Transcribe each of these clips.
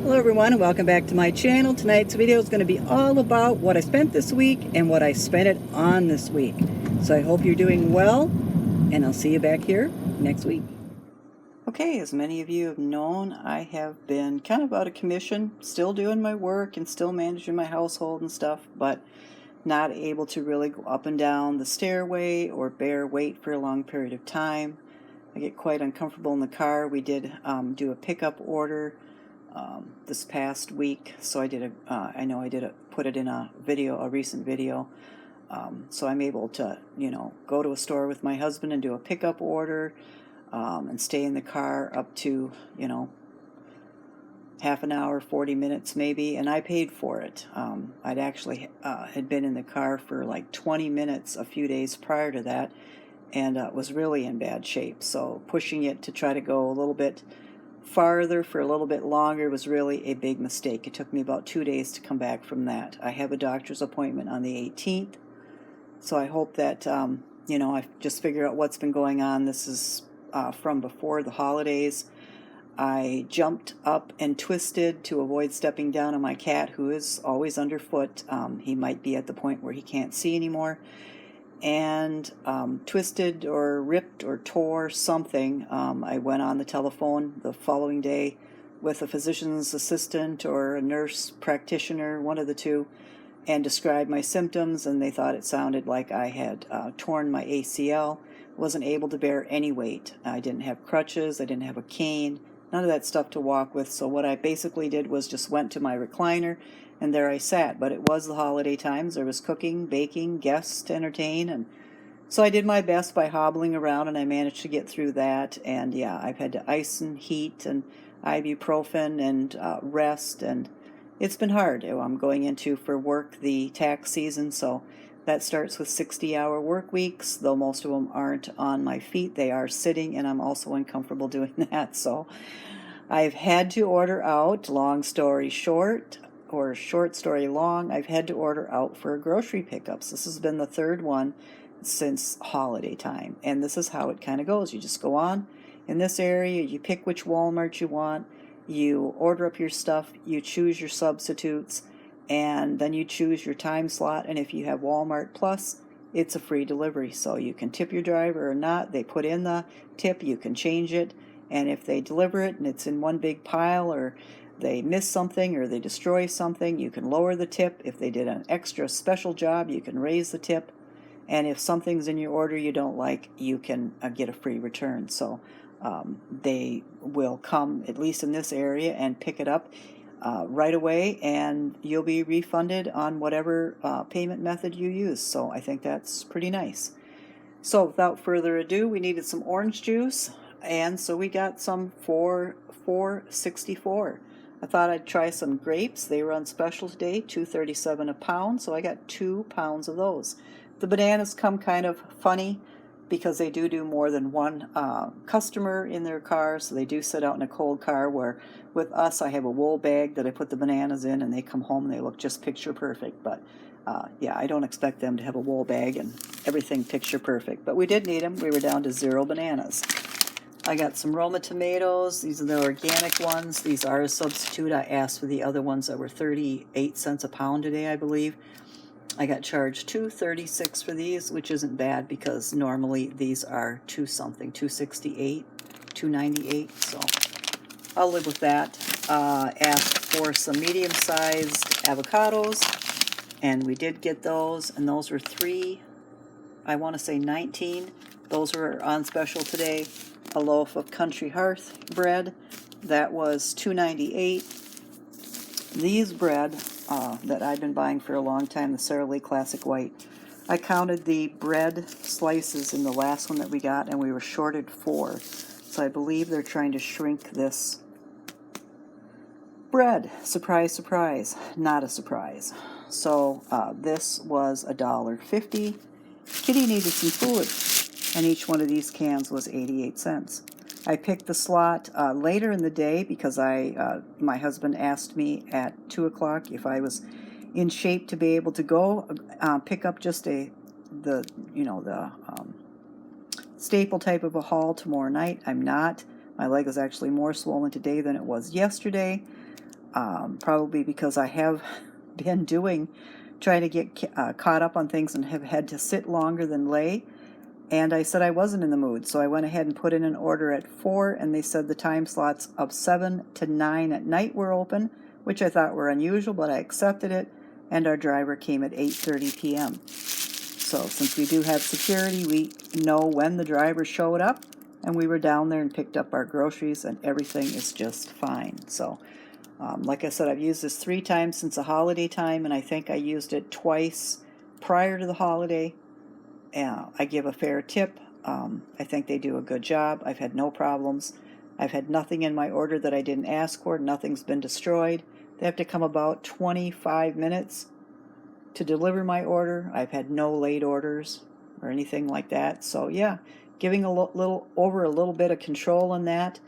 Hello everyone and welcome back to my channel. Tonight's video is going to be all about what I spent this week and what I spent it on this week. So I hope you're doing well and I'll see you back here next week. Okay, as many of you have known, I have been kind of out of commission, still doing my work and still managing my household and stuff, but not able to really go up and down the stairway or bear weight for a long period of time. I get quite uncomfortable in the car. We did do a pickup order this past week, so I did put it in a recent video, so I'm able to go to a store with my husband and do a pickup order, and stay in the car up to half an hour, 40 minutes maybe, and I paid for it. I'd actually had been in the car for like 20 minutes a few days prior to that, and was really in bad shape, so pushing it to try to go a little bit farther for a little bit longer was really a big mistake. It took me about 2 days to come back from that. I have a doctor's appointment on the 18th, so I hope that I just figure out what's been going on. This is from before the holidays. I jumped up and twisted to avoid stepping down on my cat, who is always underfoot. He might be at the point where he can't see anymore, and twisted or ripped or tore something. I went on the telephone the following day with a physician's assistant or a nurse practitioner, one of the two, and described my symptoms, and they thought it sounded like I had torn my ACL. Wasn't able to bear any weight. I didn't have crutches, I didn't have a cane, none of that stuff to walk with, so what I basically did was just went to my recliner, and there I sat. But it was the holiday times. There was cooking, baking, guests to entertain, and so I did my best by hobbling around, and I managed to get through that. And yeah, I've had to ice and heat and ibuprofen and rest, and it's been hard. I'm going into, for work, the tax season, so that starts with 60-hour work weeks, though most of them aren't on my feet. They are sitting, and I'm also uncomfortable doing that. So I've had to order out, long story short, or short story long, I've had to order out for grocery pickups. This has been the third one since holiday time, and this is how it kind of goes. You just go on in this area, you pick which Walmart you want, you order up your stuff, you choose your substitutes, and then you choose your time slot, and if you have Walmart Plus, it's a free delivery, so you can tip your driver or not. They put in the tip, you can change it, and if they deliver it and it's in one big pile, or they miss something or they destroy something, you can lower the tip. If they did an extra special job, you can raise the tip, and if something's in your order you don't like, you can get a free return. So they will come, at least in this area, and pick it up right away, and you'll be refunded on whatever payment method you use. So I think that's pretty nice. So without further ado, we needed some orange juice, and so we got some for $4.64. I thought I'd try some grapes. They were on special today, $2.37 a pound, so I got 2 pounds of those. The bananas come kind of funny because they do more than one customer in their car, so they do sit out in a cold car, where with us I have a wool bag that I put the bananas in, and they come home and they look just picture perfect. But yeah, I don't expect them to have a wool bag and everything picture perfect, but we did need them. We were down to 0 bananas. I got some Roma tomatoes. These are the organic ones. These are a substitute. I asked for the other ones that were 38 cents a pound today, I believe. I got charged $2.36 for these, which isn't bad because normally these are $2.68, $2.98, so I'll live with that. Asked for some medium-sized avocados, and we did get those, and those were $19. Those were on special today. A loaf of Country Hearth bread, that was $2.98. These bread that I've been buying for a long time, the Sara Lee Classic White, I counted the bread slices in the last one that we got, and we were shorted 4. So I believe they're trying to shrink this bread. Surprise, surprise. Not a surprise. So this was $1.50. Kitty needed some food, and each one of these cans was 88 cents. I picked the slot later in the day because my husband asked me at 2 o'clock if I was in shape to be able to go pick up just the staple type of a haul tomorrow night. I'm not. My leg is actually more swollen today than it was yesterday. probably because I have been trying to get caught up on things and have had to sit longer than lay. And I said I wasn't in the mood, so I went ahead and put in an order at 4, and they said the time slots of 7 to 9 at night were open, which I thought were unusual, but I accepted it, and our driver came at 8:30 p.m. So since we do have security, we know when the driver showed up, and we were down there and picked up our groceries, and everything is just fine. So like I said, I've used this 3 times since the holiday time, and I think I used it twice prior to the holiday. I give a fair tip. I think they do a good job. I've had no problems. I've had nothing in my order that I didn't ask for. Nothing's been destroyed. They have to come about 25 minutes to deliver my order. I've had no late orders or anything like that. So yeah, giving a little bit of control in that,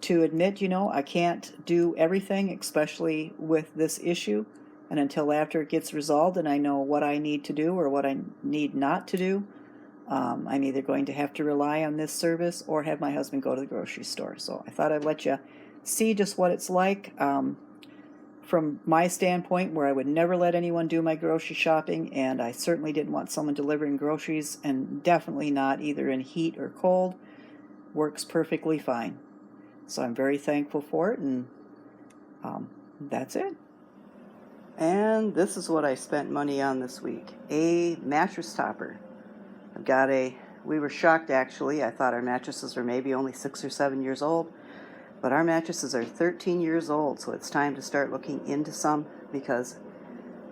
to admit, I can't do everything, especially with this issue. And until after it gets resolved and I know what I need to do or what I need not to do, I'm either going to have to rely on this service or have my husband go to the grocery store. So I thought I'd let you see just what it's like from my standpoint, where I would never let anyone do my grocery shopping, and I certainly didn't want someone delivering groceries, and definitely not either in heat or cold. Works perfectly fine. So I'm very thankful for it, and that's it. And this is what I spent money on this week. A mattress topper. We were shocked actually. I thought our mattresses were maybe only 6 or 7 years old, but our mattresses are 13 years old, so it's time to start looking into some, because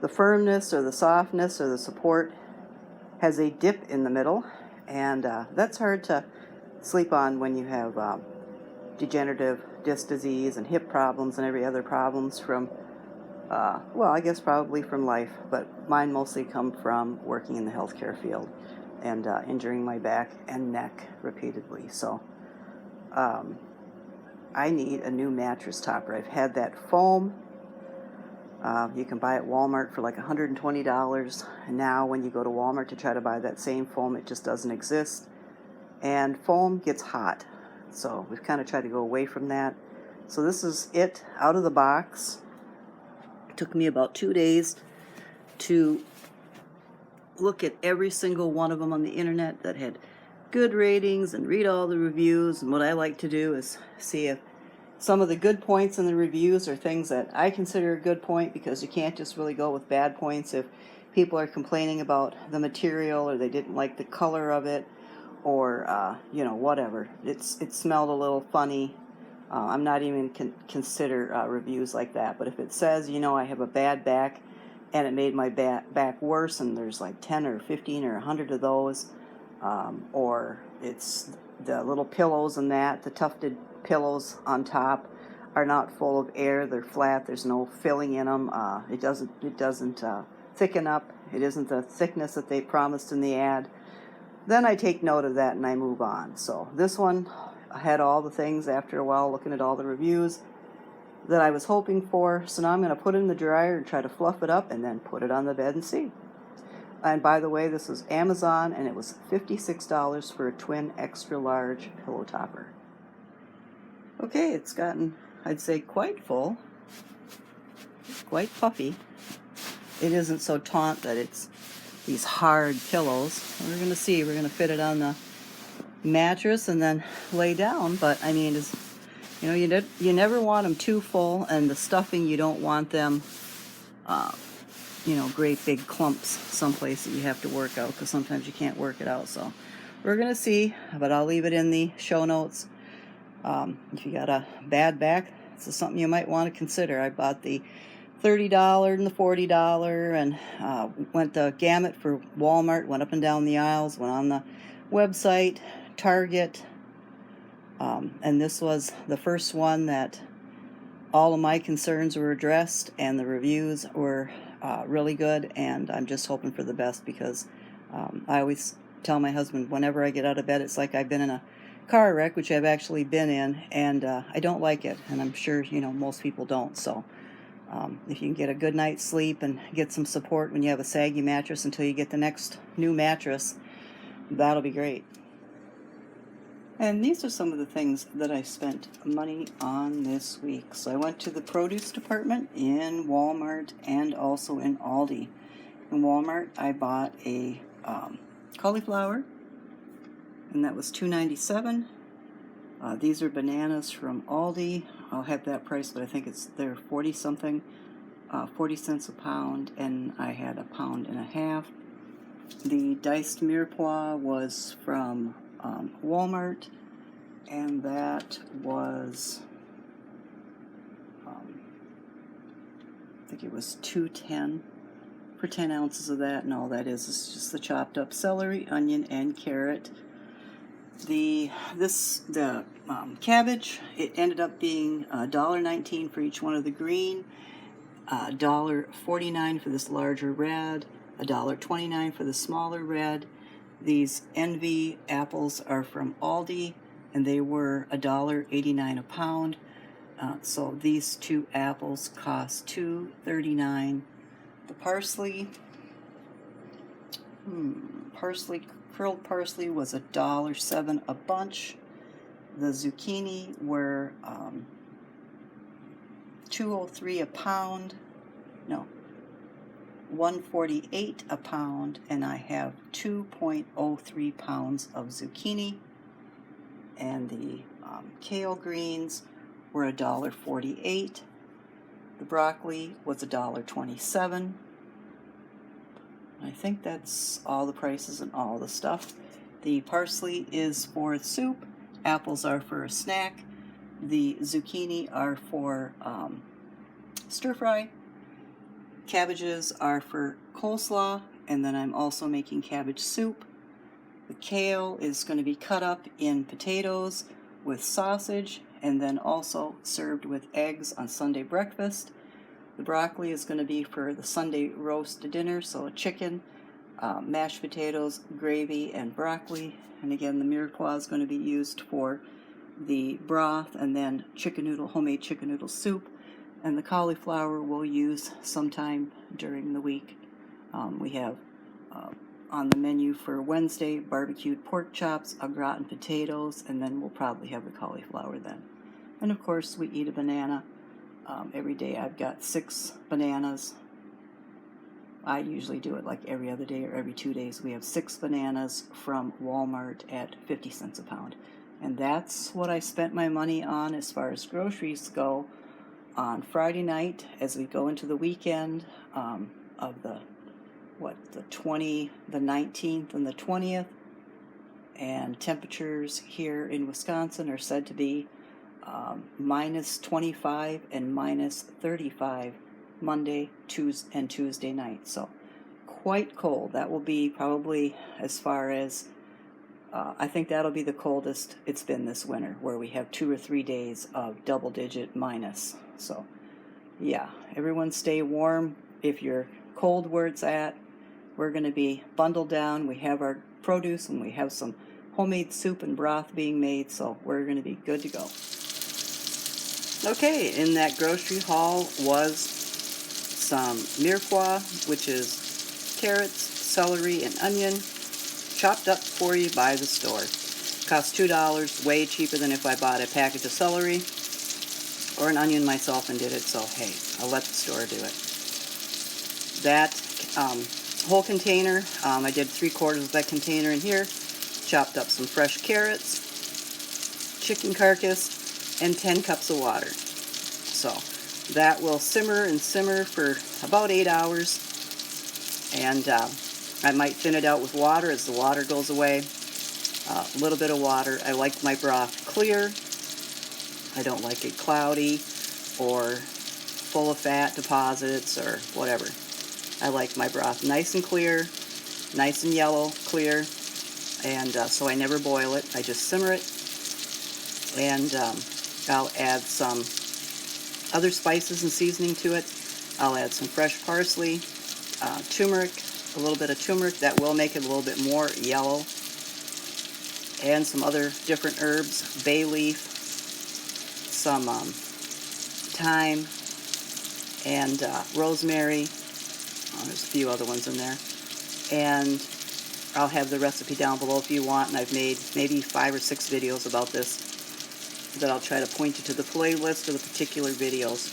the firmness or the softness or the support has a dip in the middle, and that's hard to sleep on when you have degenerative disc disease and hip problems and every other problems from I guess probably from life, but mine mostly come from working in the healthcare field and injuring my back and neck repeatedly. So I need a new mattress topper. I've had that foam. You can buy at Walmart for like $120. And now when you go to Walmart to try to buy that same foam, it just doesn't exist. And foam gets hot. So we've kind of tried to go away from that. So this is it out of the box. It took me about 2 days to look at every single one of them on the internet that had good ratings and read all the reviews. And what I like to do is see if some of the good points in the reviews are things that I consider a good point, because you can't just really go with bad points if people are complaining about the material or they didn't like the color of it, or whatever. It smelled a little funny. I'm not even consider reviews like that. But if it says, I have a bad back and it made my back worse, and there's like 10 or 15 or 100 of those, or it's the little pillows and the tufted pillows on top are not full of air, they're flat, there's no filling in them, it doesn't thicken up, it isn't the thickness that they promised in the ad, then I take note of that and I move on. So this one had all the things, after a while looking at all the reviews, that I was hoping for. So now I'm going to put it in the dryer and try to fluff it up and then put it on the bed and see. And by the way, this was Amazon, and it was $56 for a twin extra large pillow topper. Okay, it's gotten, I'd say, quite full, quite puffy. It isn't so taut that it's these hard pillows. We're going to see. We're going to fit it on the mattress and then lay down. But I mean, you never want them too full, and the stuffing, you don't want them, great big clumps someplace that you have to work out, because sometimes you can't work it out. So we're going to see, but I'll leave it in the show notes. If you got a bad back, this is something you might want to consider. I bought the $30 and the $40 and went the gamut for Walmart, went up and down the aisles, went on the website, Target, and this was the first one that all of my concerns were addressed, and the reviews were really good, and I'm just hoping for the best, because I always tell my husband whenever I get out of bed, it's like I've been in a car wreck, which I've actually been in, and I don't like it, and I'm sure most people don't. So if you can get a good night's sleep and get some support when you have a saggy mattress until you get the next new mattress, that'll be great. And these are some of the things that I spent money on this week. So I went to the produce department in Walmart and also in Aldi. In Walmart, I bought a cauliflower, and that was $2.97. These are bananas from Aldi. I'll have that price, but I think they're 40 something, 40 cents a pound, and I had a pound and a half. The diced mirepoix was from Walmart, and that was I think it was $2.10 for 10 ounces of that, and all that is just the chopped up celery, onion, and carrot. The cabbage, it ended up being $1.19 for each one of the green, $1.49 for this larger red, $1.29 for the smaller red. These Envy apples are from Aldi, and they were $1.89 a pound. So these two apples cost $2.39. The parsley, curled parsley was $1.07 a bunch. The zucchini were $2.03 a pound. No, $1.48 a pound, and I have 2.03 pounds of zucchini. And the kale greens were $1.48. The broccoli was $1.27. I think that's all the prices and all the stuff. The parsley is for soup. Apples are for a snack. The zucchini are for stir fry. Cabbages are for coleslaw, and then I'm also making cabbage soup. The kale is going to be cut up in potatoes with sausage, and then also served with eggs on Sunday breakfast. The broccoli is going to be for the Sunday roast dinner, so chicken, mashed potatoes, gravy, and broccoli. And again, the mirepoix is going to be used for the broth, and then homemade chicken noodle soup. And the cauliflower we'll use sometime during the week. We have on the menu for Wednesday barbecued pork chops, au gratin potatoes, and then we'll probably have the cauliflower then. And of course, we eat a banana. Every day I've got 6 bananas. I usually do it like every other day or every 2 days. We have 6 bananas from Walmart at 50 cents a pound. And that's what I spent my money on as far as groceries go on Friday night as we go into the weekend of the 19th and the 20th. And temperatures here in Wisconsin are said to be minus 25 and minus 35 Monday, Tuesday, and Tuesday night. So quite cold. That will be probably as far as I think that'll be the coldest it's been this winter, where we have 2 or 3 days of double-digit minus. So yeah, everyone stay warm. If you're cold where it's at, we're going to be bundled down. We have our produce, and we have some homemade soup and broth being made, so we're going to be good to go. Okay, in that grocery haul was some mirepoix, which is carrots, celery, and onion, chopped up for you by the store. Cost $2, way cheaper than if I bought a package of celery or an onion myself and did it, so hey, I'll let the store do it. That whole container, I did 3/4 of that container in here, chopped up some fresh carrots, chicken carcass, and 10 cups of water. So that will simmer and simmer for about 8 hours, and I might thin it out with water as the water goes away. A little bit of water. I like my broth clear. I don't like it cloudy or full of fat deposits or whatever. I like my broth nice and clear, nice and yellow, clear, and so I never boil it. I just simmer it, and I'll add some other spices and seasoning to it. I'll add some fresh parsley, turmeric, a little bit of turmeric. That will make it a little bit more yellow, and some other different herbs, bay leaf, some thyme, and rosemary. There's a few other ones in there. And I'll have the recipe down below if you want, and I've made maybe 5 or 6 videos about this that I'll try to point you to the playlist or the particular videos.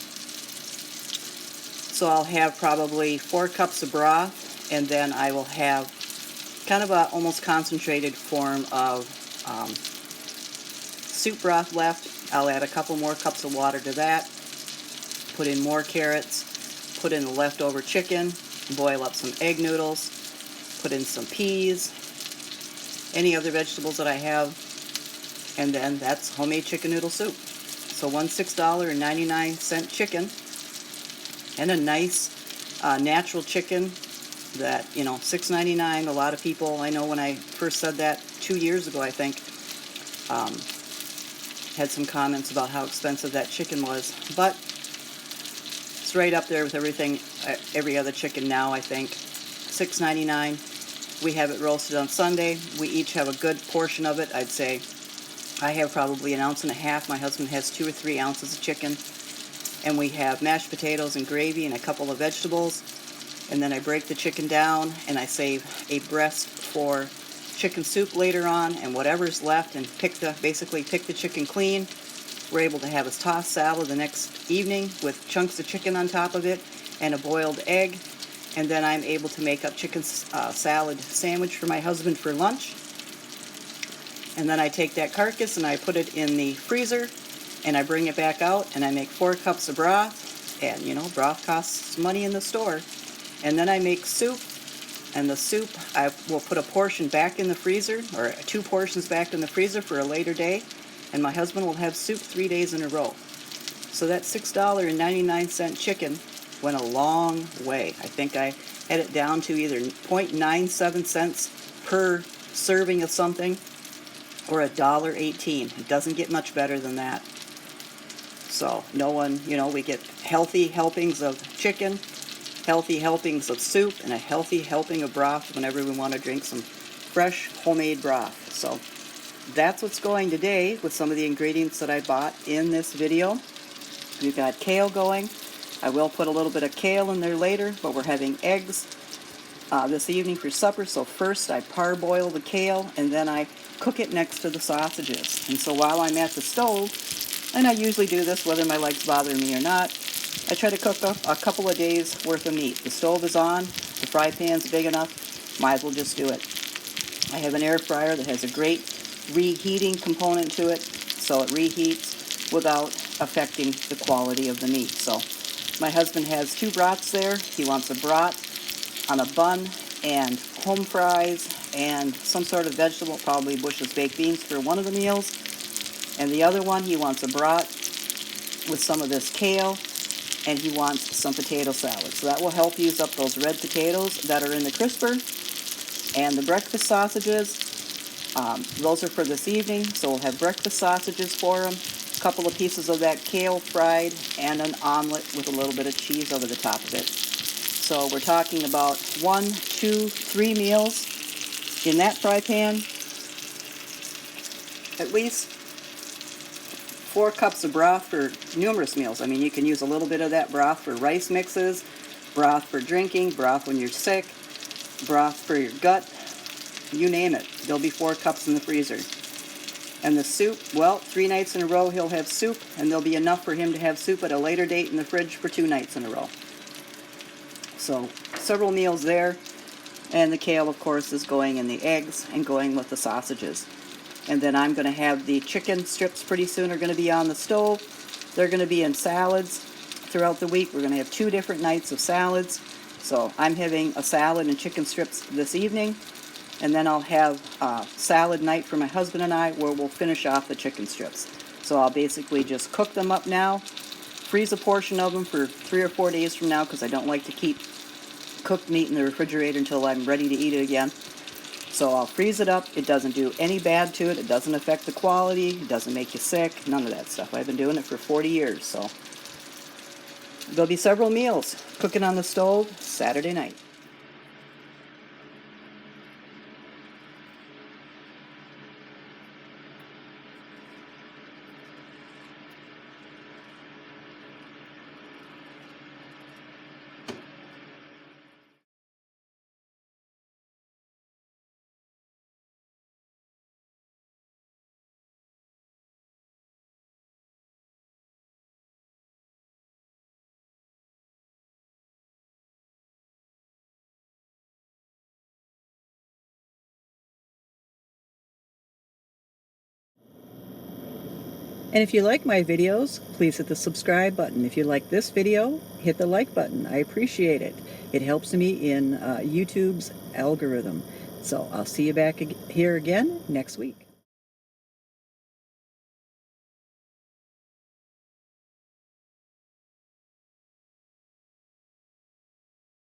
So I'll have probably 4 cups of broth, and then I will have kind of a almost concentrated form of soup broth left. I'll add a couple more cups of water to that, put in more carrots, put in the leftover chicken, boil up some egg noodles, put in some peas, any other vegetables that I have, and then that's homemade chicken noodle soup. So one $6.99 chicken, and a nice natural chicken that, you know, $6.99. A lot of people, I know when I first said that 2 years ago, I think, had some comments about how expensive that chicken was, but it's right up there with everything, every other chicken now, I think. $6.99. We have it roasted on Sunday. We each have a good portion of it. I'd say I have probably 1.5 ounces. My husband has 2 or 3 ounces of chicken. And we have mashed potatoes and gravy and a couple of vegetables. And then I break the chicken down and I save a breast for chicken soup later on, and whatever's left, and basically pick the chicken clean. We're able to have a tossed salad the next evening with chunks of chicken on top of it and a boiled egg. And then I'm able to make up chicken salad sandwich for my husband for lunch. And then I take that carcass and I put it in the freezer, and I bring it back out, and I make 4 cups of broth. And you know, broth costs money in the store. And then I make soup, and the soup I will put a portion back in the freezer, or 2 portions back in the freezer for a later day, and my husband will have soup 3 days in a row. So that $6.99 chicken went a long way. I think I had it down to either 0.97 cents per serving of something, or $1.18. It doesn't get much better than that. So no one, you know, we get healthy helpings of chicken, healthy helpings of soup, and a healthy helping of broth whenever we want to drink some fresh homemade broth. So that's what's going today with some of the ingredients that I bought in this video. We've got kale going. I will put a little bit of kale in there later, but we're having eggs this evening for supper. So first I parboil the kale, and then I cook it next to the sausages. And so while I'm at the stove, and I usually do this whether my legs bother me or not, I try to cook up a couple of days worth of meat. The stove is on, the fry pan's big enough, might as well just do it. I have an air fryer that has a great reheating component to it, so it reheats without affecting the quality of the meat. So my husband has 2 brats there. He wants a brat on a bun and home fries and some sort of vegetable, probably Bush's baked beans for one of the meals. And the other one, he wants a brat with some of this kale, and he wants some potato salad. So that will help use up those red potatoes that are in the crisper. And the breakfast sausages, those are for this evening, so we'll have breakfast sausages for him, a couple of pieces of that kale fried, and an omelet with a little bit of cheese over the top of it. So we're talking about 1, 2, 3 meals in that fry pan, at least 4 cups of broth for numerous meals. I mean, you can use a little bit of that broth for rice mixes, broth for drinking, broth when you're sick, broth for your gut, you name it. There'll be 4 cups in the freezer. And the soup, well, 3 nights in a row he'll have soup, and there'll be enough for him to have soup at a later date in the fridge for 2 nights in a row. So several meals there. And the kale, of course, is going in the eggs and going with the sausages. And then I'm going to have the chicken strips pretty soon are going to be on the stove. They're going to be in salads throughout the week. We're going to have 2 different nights of salads. So I'm having a salad and chicken strips this evening. And then I'll have a salad night for my husband and I, where we'll finish off the chicken strips. So I'll basically just cook them up now, freeze a portion of them for 3 or 4 days from now, because I don't like to keep cooked meat in the refrigerator until I'm ready to eat it again. So I'll freeze it up. It doesn't do any bad to it. It doesn't affect the quality. It doesn't make you sick. None of that stuff. I've been doing it for 40 years. So there'll be several meals cooking on the stove Saturday night. And if you like my videos, please hit the subscribe button. If you like this video, hit the like button. I appreciate it. It helps me in YouTube's algorithm. So I'll see you back here again next week.